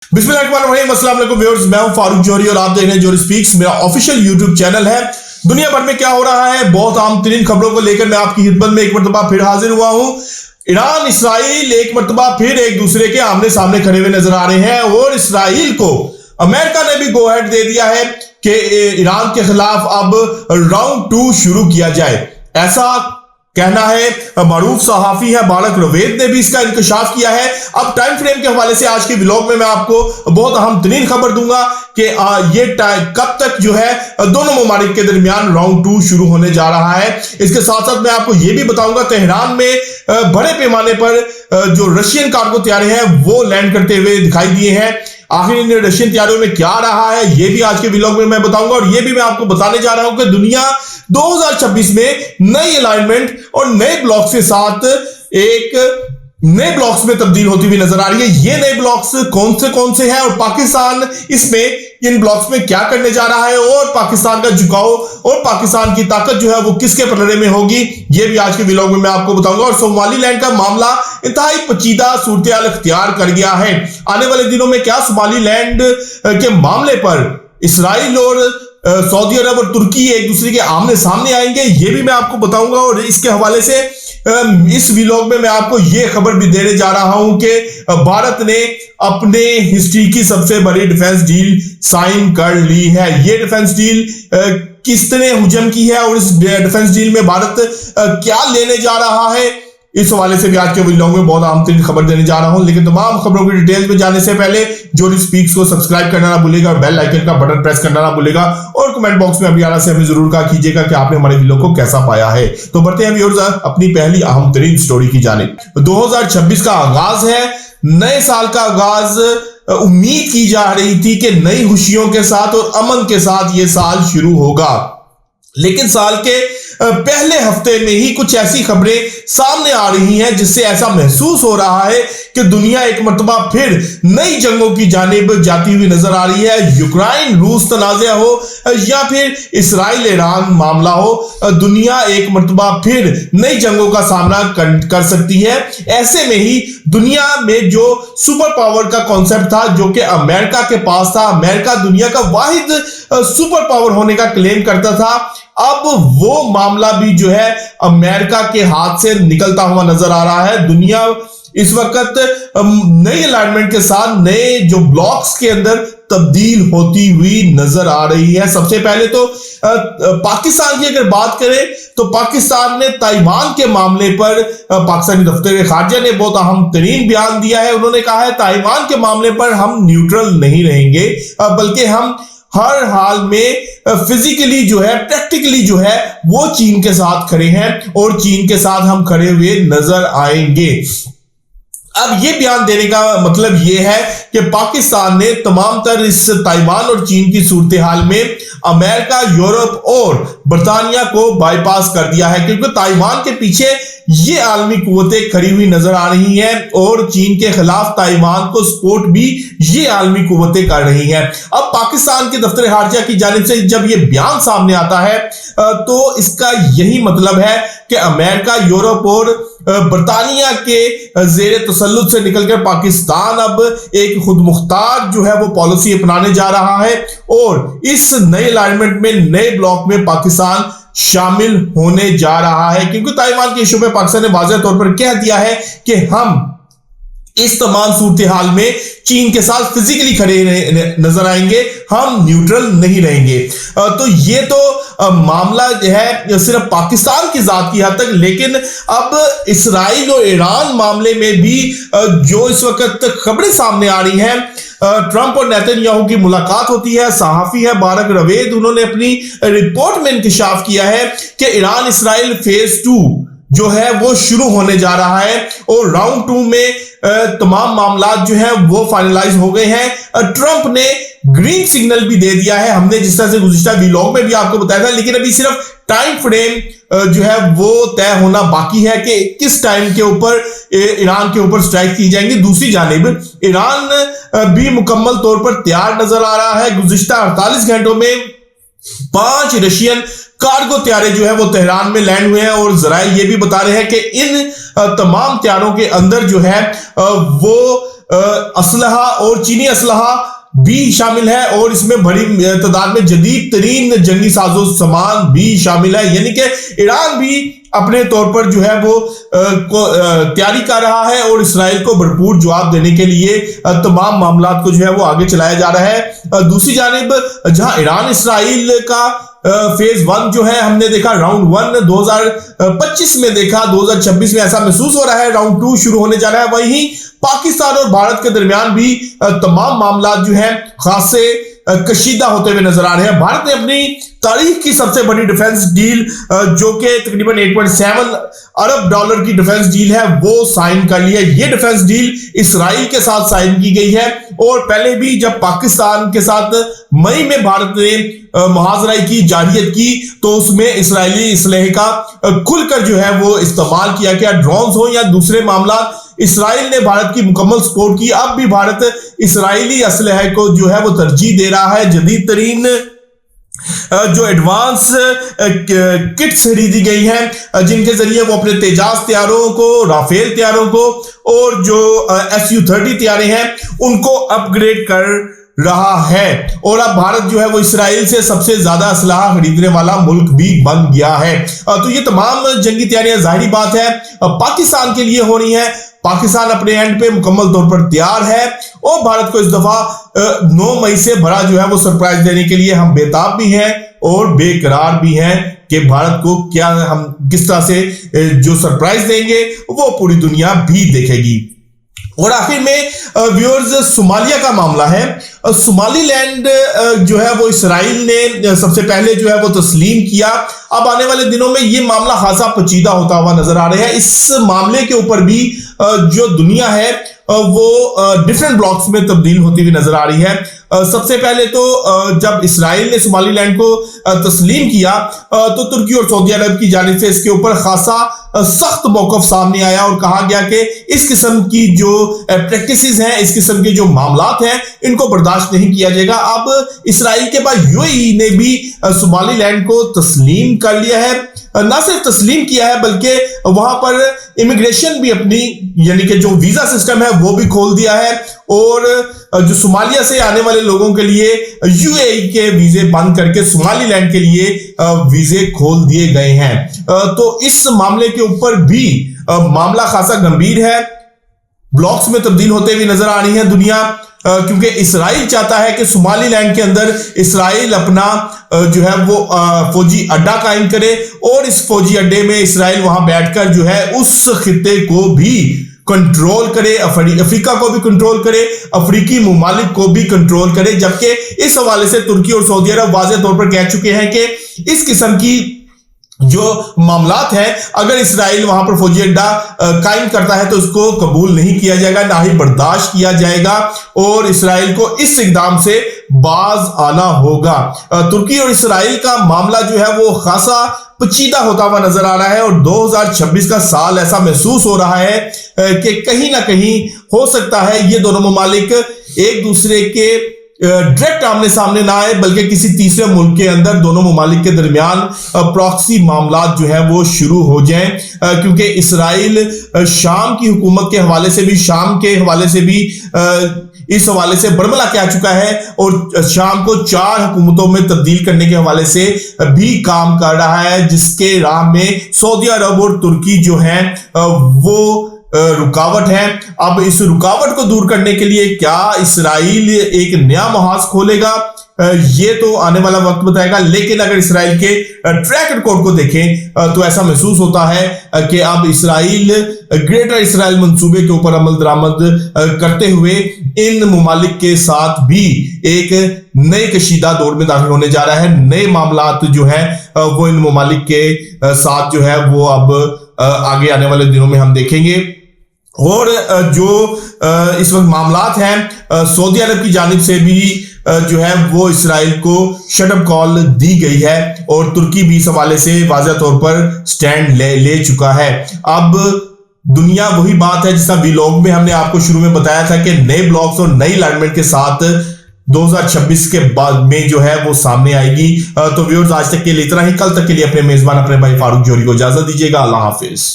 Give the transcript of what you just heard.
बिस्मिल्लाहिर्रहमानिर्रहीम, अस्सलाम वालेकुम व्यूअर्स, मैं हूं फारूक जौहरी और आप देख रहे हैं जौहरी स्पीक्स। मेरा ऑफिशियल यूट्यूब चैनल है। दुनिया भर में क्या हो रहा है, बहुत आम तरीन खबरों को लेकर मैं आपकी खिदमत में एक मरतबा फिर हाजिर हुआ हूं। ईरान इसराइल एक मरतबा फिर एक दूसरे के आमने सामने खड़े हुए नजर आ रहे हैं और इसराइल को अमेरिका ने भी गो अहेड दे दिया है कि ईरान के खिलाफ अब राउंड 2 शुरू किया जाए। ऐसा कहना है मारूफ सहाफी है बारक रवेद ने भी इसका इंकशाफ किया है। अब टाइम फ्रेम के हवाले से आज के व्लॉग में मैं आपको बहुत अहम तरीन खबर दूंगा कि ये कब तक जो है दोनों ममालिक के दरमियान राउंड 2 शुरू होने जा रहा है। इसके साथ साथ मैं आपको ये भी बताऊंगा तेहरान में बड़े पैमाने पर जो रशियन कार्गो तैयारे हैं वो लैंड करते हुए दिखाई दिए हैं। आखिर इन रशियन तैयारियों में क्या रहा है ये भी आज के व्लॉग में मैं बताऊंगा और ये भी मैं आपको बताने जा रहा हूं कि दुनिया 2026 में नई अलाइनमेंट और नए ब्लॉक्स के साथ एक नए ब्लॉक्स में तब्दील होती हुई नजर आ रही है। ये नए ब्लॉक्स कौन से हैं और पाकिस्तान इसमें इन ब्लॉक्स में क्या करने जा रहा है और पाकिस्तान का झुकाव और पाकिस्तान की ताकत जो है वो किसके पलड़े में होगी, ये भी आज के व्लॉग में मैं आपको बताऊंगा। और सोमालीलैंड का मामला इंतहाई पेचीदा सूरत-ए-हाल इख्तियार कर गया है। आने वाले दिनों में क्या सोमालीलैंड के मामले पर इसराइल और सऊदी अरब और तुर्की एक दूसरे के आमने सामने आएंगे, ये भी मैं आपको बताऊंगा। और इसके हवाले से इस व्लॉग में मैं आपको ये खबर भी देने जा रहा हूं कि भारत ने अपने हिस्ट्री की सबसे बड़ी डिफेंस डील साइन कर ली है। ये डिफेंस डील किसने हुजम की है और इस डिफेंस डील में भारत क्या लेने जा रहा है, इस हवाले से भी आज के व्लॉग में बहुत अहम तरीन खबर देने जा रहा हूं। लेकिन तमाम खबरों की डिटेल्स में जाने से पहले जौहरी स्पीक्स को सब्सक्राइब करना ना भूलेगा, बेल आइकन का बटन प्रेस करना ना भूलेगा और कमेंट बॉक्स में अभी आना से हमें जरूर कहा कीजिएगा कि आपने हमारे व्लॉग को कैसा पाया है। तो बढ़ते हैं व्यूअर्स अपनी पहली अहम तरीन स्टोरी की जानिब। 2026 का आगाज है, नए साल का आगाज। उम्मीद की जा रही थी कि नई खुशियों के साथ और अमन के साथ ये साल शुरू होगा, लेकिन साल के पहले हफ्ते में ही कुछ ऐसी खबरें सामने आ रही हैं जिससे ऐसा महसूस हो रहा है कि दुनिया एक मरतबा फिर नई जंगों की जानिब जाती हुई नजर आ रही है। यूक्रेन रूस तनाज़ा हो या फिर इसराइल ईरान मामला हो, दुनिया एक मरतबा फिर नई जंगों का सामना कर सकती है। ऐसे में ही दुनिया में जो सुपर पावर का कॉन्सेप्ट था जो कि अमेरिका के पास था, अमेरिका दुनिया का वाहिद सुपर पावर होने का क्लेम करता था, अब वो मामला भी जो है अमेरिका के हाथ से निकलता हुआ नजर आ रहा है। दुनिया इस वक्त नई अलाइनमेंट के साथ नए जो ब्लॉक्स के अंदर तब्दील होती हुई नजर आ रही है। सबसे पहले तो पाकिस्तान की अगर बात करें तो पाकिस्तान ने ताइवान के मामले पर पाकिस्तानी दफ्तर खारजा ने बहुत अहम तरीन बयान दिया है। उन्होंने कहा है ताइवान के मामले पर हम न्यूट्रल नहीं रहेंगे, बल्कि हम हर हाल में फिजिकली जो है प्रैक्टिकली जो है वो चीन के साथ खड़े हैं और चीन के साथ हम खड़े हुए नजर आएंगे। अब ये बयान देने का मतलब ये है कि पाकिस्तान ने तमाम तर इस ताइवान और चीन की सूरत हाल में अमेरिका, यूरोप और बर्तानिया को बाईपास कर दिया है, क्योंकि ताइवान के पीछे ये आलमी कुव्वतें खड़ी हुई नजर आ रही हैं और चीन के खिलाफ ताइवान को सपोर्ट भी ये आलमी कुव्वतें कर रही हैं। अब पाकिस्तान के दफ्तर खारजा की जानिब से जब ये बयान सामने आता है तो इसका यही मतलब है कि अमेरिका, यूरोप और बर्तानिया के जेर तसल्लुत से निकलकर पाकिस्तान अब एक खुद मुख्तार जो है वो पॉलिसी अपनाने जा रहा है और इस नए अलाइनमेंट में नए ब्लॉक में पाकिस्तान शामिल होने जा रहा है। क्योंकि ताइवान के इशू में पाकिस्तान ने वाज़ेह तौर पर कह दिया है कि हम इस तमाम सूरत हाल में चीन के साथ फिजिकली खड़े नजर आएंगे, हम न्यूट्रल नहीं रहेंगे। तो ये तो मामला जो है सिर्फ पाकिस्तान की जात की हद तक, लेकिन अब इसराइल और ईरान मामले में भी जो इस वक्त खबरें सामने आ रही हैं, ट्रंप और नेतन्याहू की मुलाकात होती है। सहाफी है बारक रवेद, उन्होंने अपनी रिपोर्ट में इंकशाफ किया है कि ईरान इसराइल फेज 2 जो है वो शुरू होने जा रहा है और राउंड 2 में तमाम मामला जो है वो फाइनलाइज हो गए हैं। ट्रंप ने ग्रीन सिग्नल भी दे दिया है, हमने जिस तरह से गुज़िश्ता व्लॉग में भी आपको बताया था, लेकिन अभी सिर्फ टाइम फ्रेम जो है वो तय होना बाकी है कि किस टाइम के ऊपर ईरान के ऊपर स्ट्राइक की जाएंगी। दूसरी जानिब ईरान भी मुकम्मल तौर पर तैयार नजर आ रहा है। गुज़िश्ता 48 घंटों में 5 रशियन कार्गो तैयारे जो है वो तेहरान में लैंड हुए हैं और जराए ये भी बता रहे हैं कि इन तमाम तैयारों के अंदर जो है वो असलहा और चीनी असलहा भी शामिल है, और इसमें बड़ी तादाद में जदीद तरीन जंगी साजो सामान भी शामिल है। यानी कि ईरान भी अपने तौर पर जो है वो तैयारी कर रहा है और इसराइल को भरपूर जवाब देने के लिए तमाम मामला को जो है वो आगे चलाया जा रहा है। दूसरी जानिब जहां ईरान इसराइल का फेज 1 जो है हमने देखा, राउंड 1 2025 में देखा, 2026 में ऐसा महसूस हो रहा है राउंड 2 शुरू होने जा रहा है। वहीं पाकिस्तान और भारत के दरमियान भी तमाम मामला जो है खासे कशीदा होते हुए नजर आ रहे हैं। भारत ने अपनी तारीख की सबसे बड़ी डिफेंस डील जो कि तकरीबन 8.7 अरब डॉलर की डिफेंस डील है वो साइन कर ली है। ये डिफेंस डील इसराइल के साथ साइन की गई है, और पहले भी जब पाकिस्तान के साथ मई में भारत ने मुहाजराई की जारियत की तो उसमें इसराइली असलहे का खुलकर जो है वो इस्तेमाल किया गया, ड्रोन्स हो या दूसरे मामला। इसराइल ने भारत की मुकम्मल सपोर्ट की। अब भी भारत इसराइली असलहे को जो है वो तरजीह दे रहा है। जदीद तरीन जो एडवांस किट्स खरीदी गई हैं जिनके जरिए वो अपने तेजाज तैयारों को, राफेल तैयारों को और जो Su-30 तैयारे हैं उनको अपग्रेड कर रहा है। और अब भारत जो है वो इसराइल से सबसे ज्यादा असलाह खरीदने वाला मुल्क भी बन गया है। तो ये तमाम जंगी तैयारियां जाहिर बात है पाकिस्तान के लिए हो रही है। पाकिस्तान अपने एंड पे मुकम्मल तौर पर तैयार है और भारत को इस दफा 9 मई से बड़ा जो है वो सरप्राइज देने के लिए हम बेताब भी हैं और बेकरार भी हैं कि भारत को क्या हम किस तरह से जो सरप्राइज देंगे वो पूरी दुनिया भी देखेगी। और आखिर में व्यूअर्स सोमालिया का मामला है। सोमालीलैंड जो है वो इसराइल ने सबसे पहले जो है वो तस्लीम किया। अब आने वाले दिनों में ये मामला खासा पेचीदा होता हुआ नजर आ रहा है। इस मामले के ऊपर भी जो दुनिया है वो डिफरेंट ब्लॉक्स में तब्दील होती हुई नजर आ रही है। सबसे पहले तो जब इसराइल ने सोमालीलैंड को तस्लीम किया तो तुर्की और सऊदी अरब की जानिब से इसके ऊपर खासा सख्त मौकफ सामने आया और कहा गया कि इस किस्म की जो प्रैक्टिसेस हैं, इस किस्म के जो मामलात हैं, इनको बर्दाश्त नहीं किया जाएगा। अब इसराइल के बाद यूएई ने भी सोमालीलैंड को तस्लीम कर लिया है। ना सिर्फ तस्लीम किया है बल्कि वहां पर इमिग्रेशन भी अपनी यानी कि जो वीजा सिस्टम है वो भी खोल दिया है, और जो सोमालिया से आने वाले लोगों के लिए यूएई के वीजे बंद करके सोमालीलैंड के लिए वीजे खोल दिए गए हैं। तो इस मामले के ऊपर भी मामला खासा गंभीर है। ब्लॉक्स में तब्दील होते हुए नजर आ रही है दुनिया, क्योंकि इसराइल चाहता है कि सोमालीलैंड के अंदर इसराइल अपना जो है वो फौजी अड्डा कायम करे और इस फौजी अड्डे में इसराइल वहां बैठकर जो है उस खित्ते को भी कंट्रोल करे, अफ्रीका को भी कंट्रोल करे, अफ्रीकी ममालिक को भी कंट्रोल करे। जबकि इस हवाले से तुर्की और सऊदी अरब वाज़ेह तौर पर कह चुके हैं कि इस किस्म की जो मामलात है, अगर इसराइल वहां पर फौजी अड्डा कायम करता है तो उसको कबूल नहीं किया जाएगा, ना ही बर्दाश्त किया जाएगा, और इसराइल को इस इकदाम से बाज आना होगा। तुर्की और इसराइल का मामला जो है वो खासा पेचीदा होता हुआ नजर आ रहा है, और 2026 का साल ऐसा महसूस हो रहा है कि कहीं ना कहीं हो सकता है ये दोनों ममालिक एक दूसरे के डायरेक्ट आमने सामने ना आए बल्कि किसी तीसरे मुल्क के अंदर दोनों ममालिक के दरमियान प्रॉक्सी मामला जो है वो शुरू हो जाएं, क्योंकि इसराइल शाम की हुकूमत के हवाले से भी, शाम के हवाले से भी इस हवाले से बरमला कह चुका है और शाम को 4 हुकूमतों में तब्दील करने के हवाले से भी काम कर रहा है, जिसके राह में सऊदी अरब और तुर्की जो है वो रुकावट है। अब इस रुकावट को दूर करने के लिए क्या इसराइल एक नया महाज खोलेगा, ये तो आने वाला वक्त बताएगा। लेकिन अगर इसराइल के ट्रैक रिकॉर्ड को देखें तो ऐसा महसूस होता है कि अब इसराइल ग्रेटर इसराइल मंसूबे के ऊपर अमल दरामद करते हुए इन ममालिक के साथ भी एक नए कशीदा दौर में दाखिल होने जा रहा है। नए मामलात जो है वो इन ममालिक के साथ जो है वो अब आगे आने वाले दिनों में हम देखेंगे। और जो इस वक्त मामलात हैं सऊदी अरब की जानिब से भी जो है वो इसराइल को शटअप कॉल दी गई है, और तुर्की भी इस हवाले से वाज़ेह तौर पर स्टैंड ले चुका है। अब दुनिया वही बात है जिसका व्लॉग में हमने आपको शुरू में बताया था कि नए ब्लॉक्स और नई अलाइनमेंट के साथ 2026 के बाद में जो है वो सामने आएगी। तो व्यूअर्स आज तक के लिए इतना ही। कल तक के लिए अपने मेजबान अपने भाई फारूक जोहरी को इजाजत दीजिएगा। अल्लाह हाफिज।